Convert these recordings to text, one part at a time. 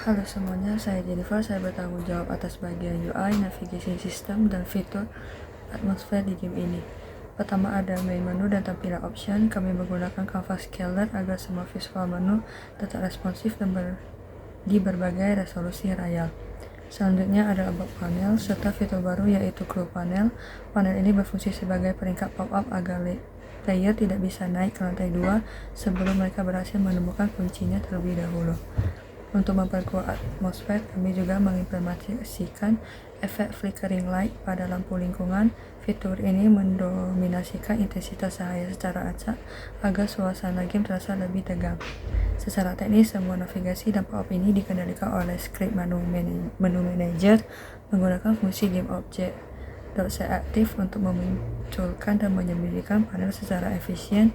Halo semuanya, saya Jennifer. Saya bertanggung jawab atas bagian UI, navigation system, dan fitur atmosfer di game ini. Pertama ada main menu dan tampilan option. Kami menggunakan canvas scaler agar semua visual menu tetap responsif dan di berbagai resolusi real. Selanjutnya ada about panel serta fitur baru yaitu clue panel. Panel ini berfungsi sebagai peringkat pop-up agar player tidak bisa naik ke lantai 2 sebelum mereka berhasil menemukan kuncinya terlebih dahulu. Untuk memperkuat atmosfer, kami juga mengimplementasikan efek flickering light pada lampu lingkungan. Fitur ini mendominasikan intensitas cahaya secara acak agar suasana game terasa lebih tegang. Secara teknis, semua navigasi dan pop-up ini dikendalikan oleh script menu manager menggunakan fungsi game object .set aktif untuk memunculkan dan menyembunyikan panel secara efisien.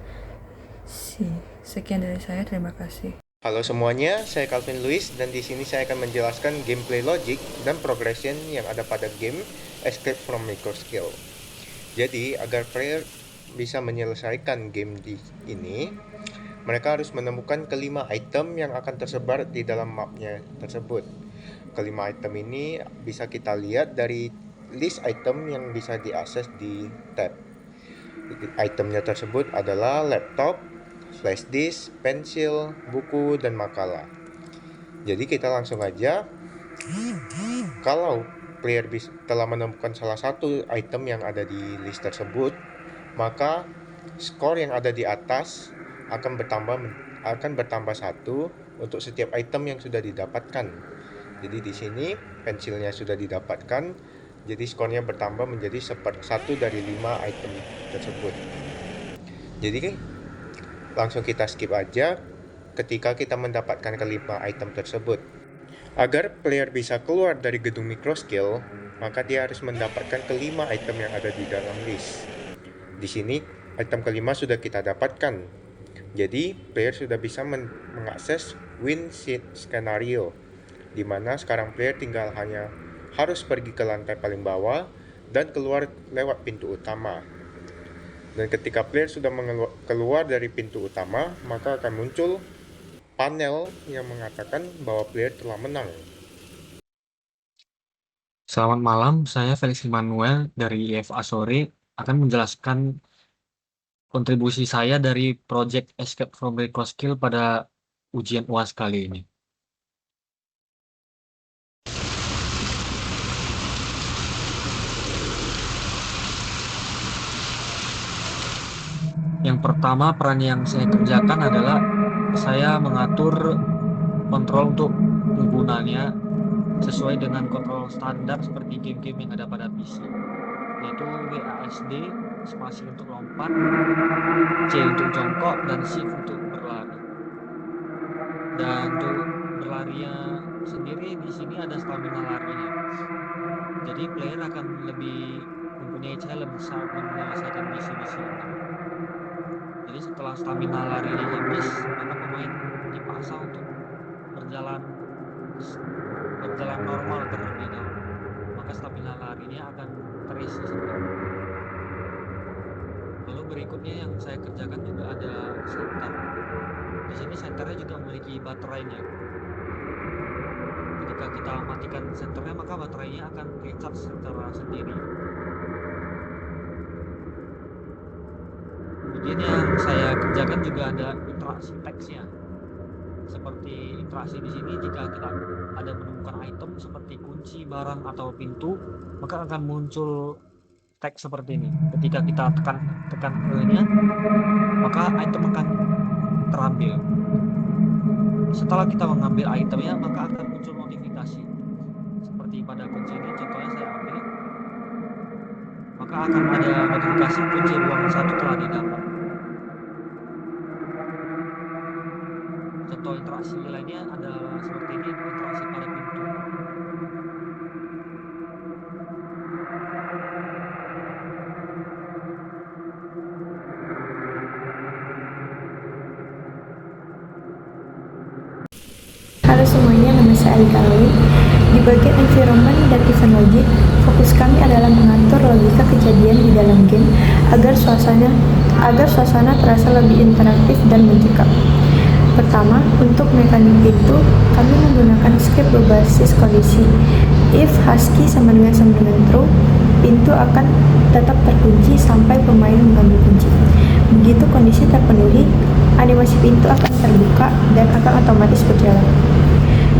Sekian dari saya, terima kasih. Halo semuanya, saya Calvin Luis dan di sini saya akan menjelaskan gameplay logic dan progression yang ada pada game Escape from Microskill. Jadi, agar player bisa menyelesaikan game ini, mereka harus menemukan kelima item yang akan tersebar di dalam mapnya tersebut. Kelima item ini bisa kita lihat dari list item yang bisa diakses di tab. Itemnya tersebut adalah laptop, flash disk, pensil, buku, dan makalah. Jadi kita langsung aja. Kalau player telah menemukan salah satu item yang ada di list tersebut, maka skor yang ada di atas akan bertambah 1 untuk setiap item yang sudah didapatkan. Jadi di sini pensilnya sudah didapatkan, jadi skornya bertambah menjadi 1 dari 5 item tersebut. Jadi langsung kita skip aja ketika kita mendapatkan kelima item tersebut. Agar player bisa keluar dari gedung Microskill, maka dia harus mendapatkan kelima item yang ada di dalam list. Di sini item kelima sudah kita dapatkan. Jadi player sudah bisa mengakses win scenario, di mana sekarang player tinggal hanya harus pergi ke lantai paling bawah dan keluar lewat pintu utama. Dan ketika player sudah keluar dari pintu utama, maka akan muncul panel yang mengatakan bahwa player telah menang. Selamat malam, saya Felix Immanuel dari IF Asori akan menjelaskan kontribusi saya dari Project Escape from Microskill pada ujian UAS kali ini. Yang pertama, peran yang saya kerjakan adalah saya mengatur kontrol untuk penggunanya sesuai dengan kontrol standar seperti game-game yang ada pada PC, yaitu WASD, spasi untuk lompat, C untuk jongkok, dan shift untuk berlari. Dan untuk berlarinya sendiri di sini ada stamina larinya. Jadi player akan lebih mempunyai challenge saat menyelesaikan misi-misi ini. Jadi setelah stamina larinya habis, maka pemain dipaksa untuk berjalan normal terlebih dahulu. Maka stamina larinya akan terisi sendiri. Lalu berikutnya yang saya kerjakan juga ada center. Di sini senternya juga memiliki baterainya. Ketika kita matikan senternya, maka baterainya akan recharge secara sendiri. Kemudian yang saya kerjakan juga ada interaksi teksnya. Seperti interaksi di sini, jika kita ada menemukan item seperti kunci, barang, atau pintu, maka akan muncul teks seperti ini. Ketika kita tekan E-nya, maka item akan terambil. Setelah kita mengambil itemnya, maka akan muncul notifikasi. Seperti pada kunci ini, contohnya saya ambil, maka akan ada notifikasi kunci ruangan 1 telah didapat. Contoh interaksi lainnya adalah seperti ini, interaksi pada pintu. Halo semuanya, nama saya Alika Loy. Di bagian environment dan event logic, fokus kami adalah mengatur logika kejadian di dalam game agar suasana terasa lebih interaktif dan mencekam. Pertama, untuk mekanik pintu, kami menggunakan script berbasis kondisi. If husky sama dengan true, pintu akan tetap terkunci sampai pemain mengambil kunci. Begitu kondisi terpenuhi, animasi pintu akan terbuka dan akan otomatis berjalan.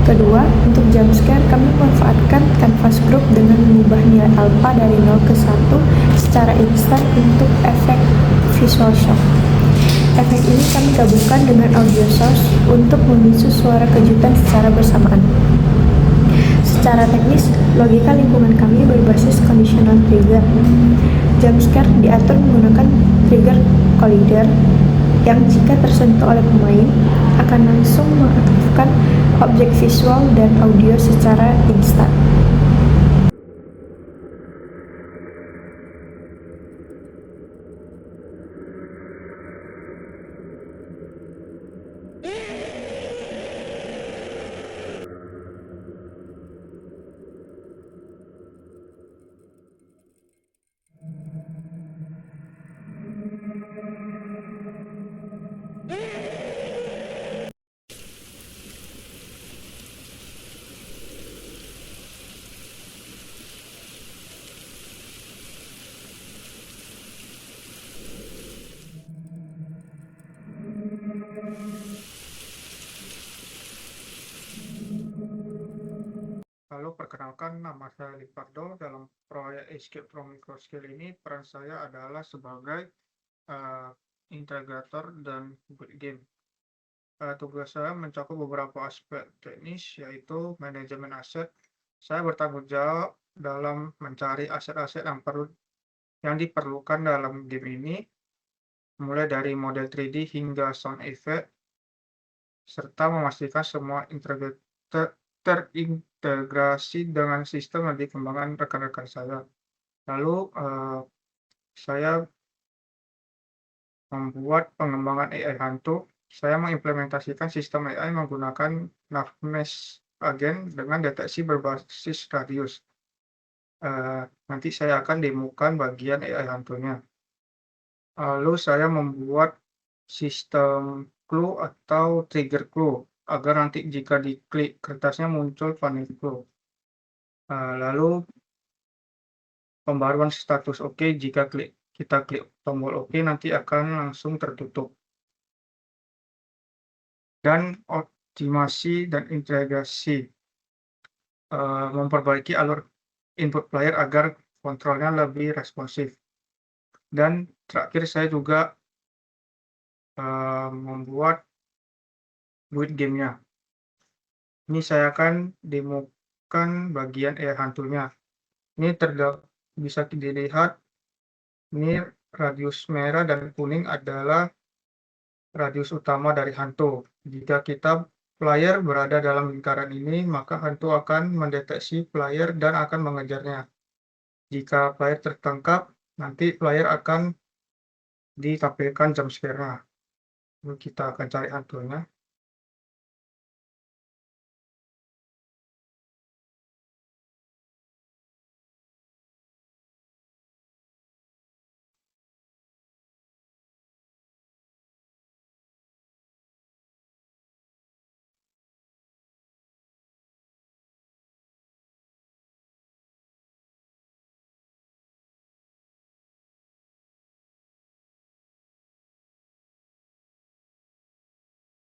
Kedua, untuk jump scare, kami memanfaatkan canvas group dengan mengubah nilai alpha dari 0 ke 1 secara instan untuk efek visual shock. Efek ini kami gabungkan dengan audio source untuk memicu suara kejutan secara bersamaan. Secara teknis, logika lingkungan kami berbasis conditional trigger. Jump scare diatur menggunakan trigger collider yang jika tersentuh oleh pemain akan langsung mengaktifkan objek visual dan audio secara instan. Halo, perkenalkan nama saya Lipardo. Dalam proyek Escape from Microscale ini, peran saya adalah sebagai integrator dan build game. Tugas saya mencakup beberapa aspek teknis, yaitu manajemen aset. Saya bertanggung jawab dalam mencari aset-aset yang diperlukan dalam game ini, mulai dari model 3D hingga sound effect, serta memastikan semua terintegrasi dengan sistem yang dikembangkan rekan-rekan saya. Lalu saya membuat pengembangan AI hantu. Saya mengimplementasikan sistem AI menggunakan Navmesh Agent dengan deteksi berbasis radius. Nanti saya akan demokan bagian AI hantunya. Lalu saya membuat sistem clue atau trigger clue agar nanti jika diklik kertasnya muncul panel clue. Lalu pembaruan status OK, jika kita klik tombol OK nanti akan langsung tertutup. Dan optimasi dan integrasi, memperbaiki alur input player agar kontrolnya lebih responsif. Dan terakhir saya juga membuat build gamenya. Ini saya akan demokan bagian AI hantunya. Ini bisa dilihat, ini radius merah dan kuning adalah radius utama dari hantu. Jika player berada dalam lingkaran ini, maka hantu akan mendeteksi player dan akan mengejarnya. Jika player tertangkap, nanti player akan ditampilkan jump scare-nya. Kita akan cari hantunya.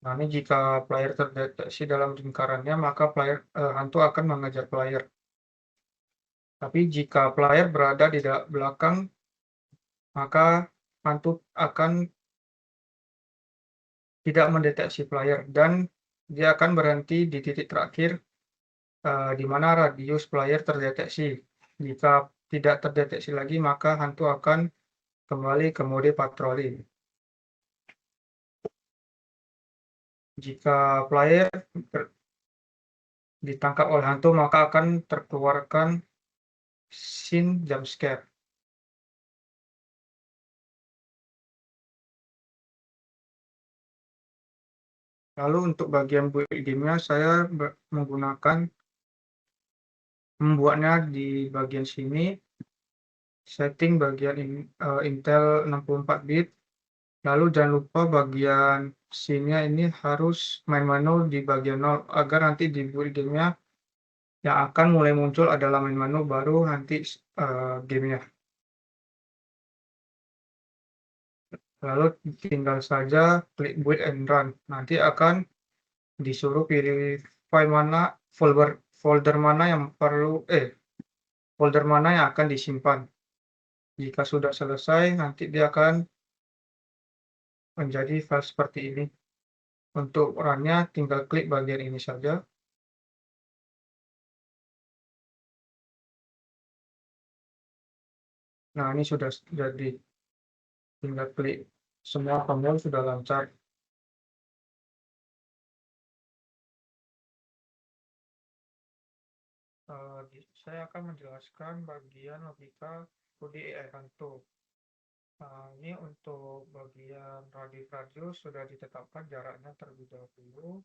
Nah, ini jika player terdeteksi dalam lingkarannya, maka hantu akan mengejar player. Tapi jika player berada di belakang, maka hantu akan tidak mendeteksi player dan dia akan berhenti di titik terakhir di mana radius player terdeteksi. Jika tidak terdeteksi lagi, maka hantu akan kembali ke mode patroli. Jika player ditangkap oleh hantu, maka akan terkeluarkan scene jump scare. Lalu untuk bagian build game-nya, saya membuatnya di bagian sini, setting bagian Intel 64 bit. Lalu jangan lupa bagian scene-nya ini harus main menu di bagian 0 agar nanti di build game-nya yang akan mulai muncul adalah main menu baru nanti gamenya. Lalu tinggal saja klik build and run. Nanti akan disuruh pilih file mana, folder mana yang folder mana yang akan disimpan. Jika sudah selesai, nanti dia akan menjadi file seperti ini. Untuk run-nya tinggal klik bagian ini saja. Nah, ini sudah jadi. Tinggal klik. Semua tombol sudah lancar. Saya akan menjelaskan bagian logika kode AI hantu. Ini untuk bagian radius sudah ditetapkan jaraknya terlebih dahulu.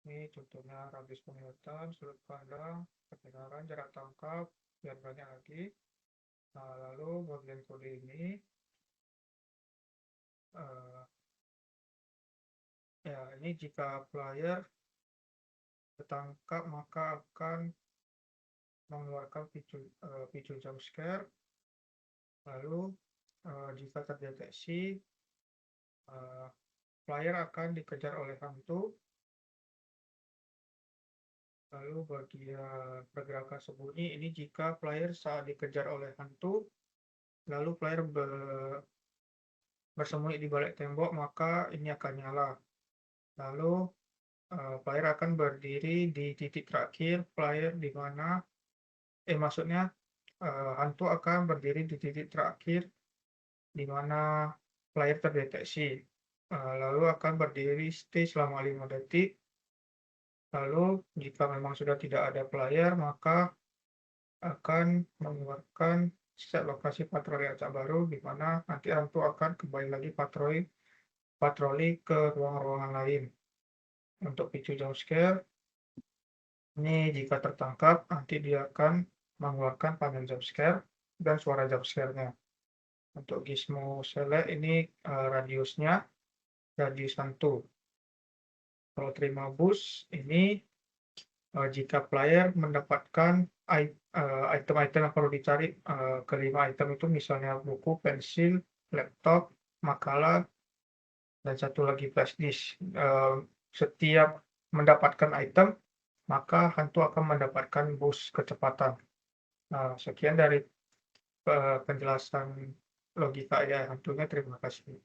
Ini contohnya radius penglihatan, sudut pandang, ketenaran, jarak tangkap, dan banyak lagi. Nah, lalu bagian kode ini ini jika player tertangkap maka akan mengeluarkan picu jump scare. Lalu jika terdeteksi player akan dikejar oleh hantu. Lalu bagian pergerakan sembunyi ini jika player saat dikejar oleh hantu, lalu player bersembunyi di balik tembok, maka ini akan nyala. Lalu player akan berdiri di titik terakhir player di mana maksudnya hantu akan berdiri di titik terakhir di mana player terdeteksi. Lalu akan berdiri stay selama 5 detik. Lalu jika memang sudah tidak ada player, maka akan mengeluarkan set lokasi patroli acak baru, di mana nanti hantu akan kembali lagi patroli ke ruang-ruangan lain. Untuk picu jump scare, ini jika tertangkap, nanti dia akan mengeluarkan panel jump scare dan suara jump scare-nya. Untuk gizmo select ini radiusnya, radius hantu. Kalau terima boost, ini jika player mendapatkan item-item yang perlu dicari, kelima item itu misalnya buku, pensil, laptop, makalah, dan satu lagi flash disk. Setiap mendapatkan item, maka hantu akan mendapatkan boost kecepatan. Sekian dari penjelasan logika AI hantunya. Terima kasih.